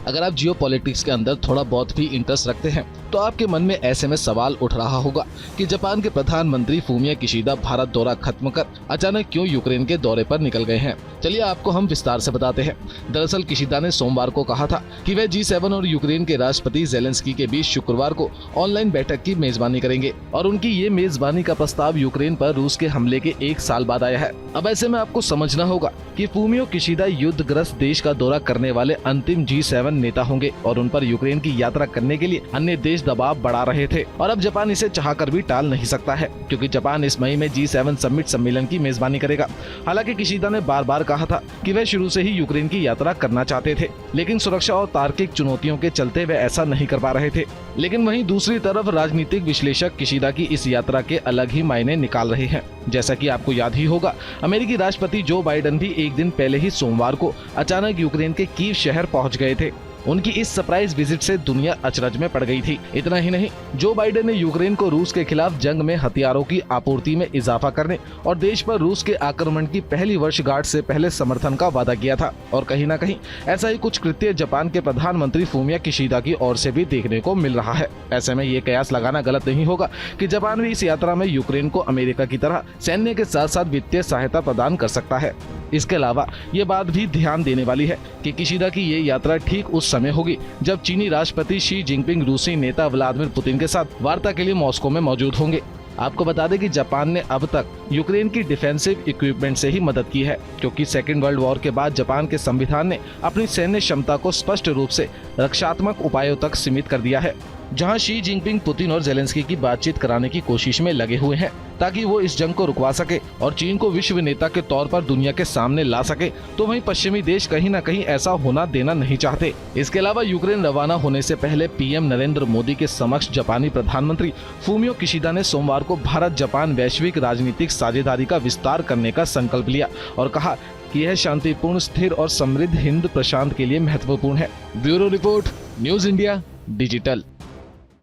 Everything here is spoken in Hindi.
अगर आप जियो पॉलिटिक्स के अंदर थोड़ा बहुत भी इंटरेस्ट रखते हैं तो आपके मन में ऐसे में सवाल उठ रहा होगा कि जापान के प्रधानमंत्री फूमियो किशिदा भारत दौरा खत्म कर अचानक क्यों यूक्रेन के दौरे पर निकल गए हैं। चलिए आपको हम विस्तार से बताते हैं। दरअसल किशिदा ने सोमवार को कहा था कि वह G7 और यूक्रेन के राष्ट्रपति जेलेंस्की के बीच शुक्रवार को ऑनलाइन बैठक की मेजबानी करेंगे और उनकी ये मेजबानी का प्रस्ताव यूक्रेन पर रूस के हमले के 1 साल बाद आया है। अब ऐसे में आपको समझना होगा कि फूमियो किशिदा युद्धग्रस्त देश का दौरा करने वाले अंतिम G7 नेता होंगे और उन पर यूक्रेन की यात्रा करने के लिए अन्य देश दबाव बढ़ा रहे थे और अब जापान इसे चाहकर भी टाल नहीं सकता है, क्योंकि जापान इस मई में G7 समिट सम्मेलन की मेजबानी करेगा। हालांकि किशिदा ने बार बार कहा था कि वह शुरू से ही यूक्रेन की यात्रा करना चाहते थे, लेकिन सुरक्षा और तार्किक चुनौतियों के चलते वे ऐसा नहीं कर पा रहे थे। लेकिन वहीं दूसरी तरफ राजनीतिक विश्लेषक किशिदा की इस यात्रा के अलग ही मायने निकाल रहे हैं। जैसा कि आपको याद ही होगा, अमेरिकी राष्ट्रपति जो बाइडेन भी एक दिन पहले ही सोमवार को अचानक यूक्रेन के कीव शहर पहुंच गए थे। उनकी इस सरप्राइज विजिट से दुनिया अचरज में पड़ गई थी। इतना ही नहीं, जो बाइडेन ने यूक्रेन को रूस के खिलाफ जंग में हथियारों की आपूर्ति में इजाफा करने और देश पर रूस के आक्रमण की पहली वर्षगांठ से पहले समर्थन का वादा किया था। और कहीं न कहीं ऐसा ही कुछ कृत्य जापान के प्रधानमंत्री फूमियो किशिदा की ओर से भी देखने को मिल रहा है। ऐसे में ये कयास लगाना गलत नहीं होगा कि जापान भी इस यात्रा में यूक्रेन को अमेरिका की तरह सैन्य के साथ साथ वित्तीय सहायता प्रदान कर सकता है। इसके अलावा ये बात भी ध्यान देने वाली है कि किशिदा की ये यात्रा ठीक उस समय होगी जब चीनी राष्ट्रपति शी जिनपिंग रूसी नेता व्लादिमीर पुतिन के साथ वार्ता के लिए मॉस्को में मौजूद होंगे। आपको बता दें कि जापान ने अब तक यूक्रेन की डिफेंसिव इक्विपमेंट से ही मदद की है, क्योंकि सेकेंड वर्ल्ड वॉर के बाद जापान के संविधान ने अपनी सैन्य क्षमता को स्पष्ट रूप से रक्षात्मक उपायों तक सीमित कर दिया है। जहां शी जिनपिंग पुतिन और जेलेंस्की की बातचीत कराने की कोशिश में लगे हुए हैं ताकि वो इस जंग को रुकवा सके और चीन को विश्व नेता के तौर पर दुनिया के सामने ला सके, तो वहीं पश्चिमी देश कहीं न कहीं ऐसा होना देना नहीं चाहते। इसके अलावा यूक्रेन रवाना होने से पहले पीएम नरेंद्र मोदी के समक्ष जापानी प्रधानमंत्री फूमियो किशिदा ने सोमवार को भारत जापान वैश्विक राजनीतिक साझेदारी का विस्तार करने का संकल्प लिया और कहा कि यह शांतिपूर्ण, स्थिर और समृद्ध हिंद प्रशांत के लिए महत्वपूर्ण है। Bureau report, news India digital.